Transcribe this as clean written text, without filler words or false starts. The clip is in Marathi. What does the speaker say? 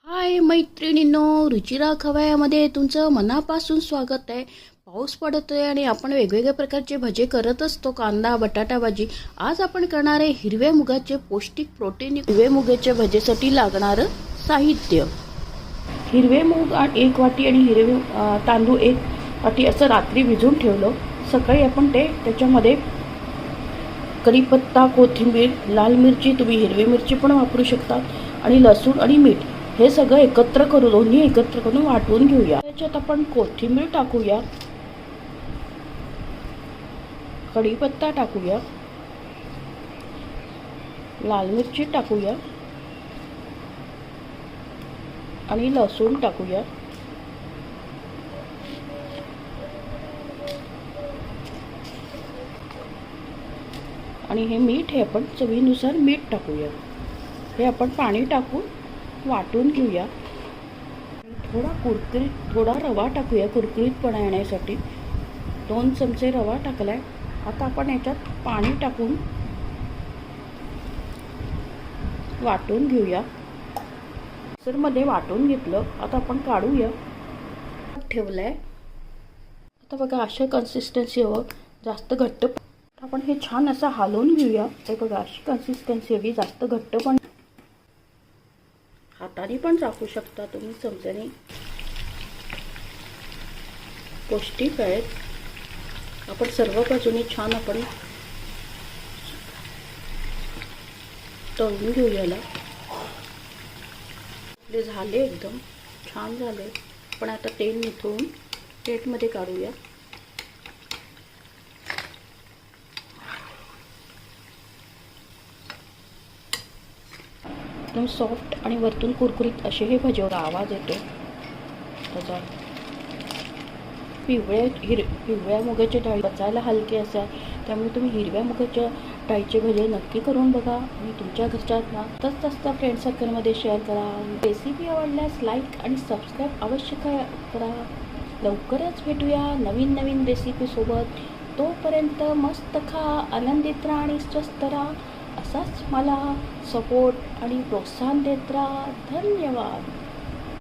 हाय मैत्रिणींनो, रुचिरा खवयामध्ये तुमचं मनापासून स्वागत आहे. पाऊस पडतोय आणि आपण वेगवेगळ्या प्रकारचे भजे करत असतो. कांदा बटाटा भाजी. आज आपण करणार आहे हिरव्या मुगाचे पौष्टिक प्रोटीन हिरवे मुगाच्या भजेसाठी लागणारं साहित्य. हिरवे मूग 1 वाटी आणि हिरवे तांदूळ 1 वाटी असं रात्री भिजवून ठेवलं. सकाळी आपण त्याच्यामध्ये कढीपत्ता, कोथिंबीर, लाल मिरची, तुम्ही हिरवी मिरची पण वापरू शकता, आणि लसूण आणि मीठ हे सगळं दोन्ही एकत्र करून वाटून घेऊया. त्याच्यात आपण कोथिंबीर टाकूया, कढीपत्ता टाकूया, लाल मिरची टाकूया आणि लसूण टाकूया. आणि हे मीठ, हे आपण चवीनुसार मीठ टाकूया. हे आपण पाणी टाकून वाटून घेऊया. थोडा रवा टाकूया कुरकुरीतपणा येण्यासाठी. 2 चमचे रवा टाकलाय. आता आपण याच्यात पाणी टाकून वाटून घेऊया. मिक्सरमध्ये वाटून घेतलं. आता आपण काढूया. ठेवलंय. आता बघा, अशा कन्सिस्टन्सी हवं, जास्त घट्ट. आपण हे छान असं हलवून घेऊया. हे बघा, अशी कन्सिस्टन्सी हवी, जास्त घट्ट पण. हाताने पण चाकू शकता तुम्ही, चमच्याने. पौष्टिक आहेत. आपण सर्व बाजूने छान आपण तळून घेऊया याला. ते झाले, एकदम छान झाले. पण आता तेल निथळून प्लेटमध्ये काढूया. एकदम सॉफ्ट आणि वरतून कुरकुरीत असे हे भजे. आवाज येतो त्याचा. हिरव्या मुगाच्या डाळी पचायला हलके असतात, त्यामुळे तुम्ही हिरव्या मुगाच्या डाळीचे भजे नक्की करून बघा आणि तुमच्या घरच्यांना तसं फ्रेंड सर्कलमध्ये शेअर करा. रेसिपी आवडल्यास लाईक आणि सबस्क्राईब अवश्य करा. लवकरच भेटूया नवीन रेसिपीसोबत. तोपर्यंत मस्त खा, आनंदित राहा आणि स्वस्थ राहा. असाच मला सपोर्ट आणि प्रोत्साहन देत राहा. धन्यवाद.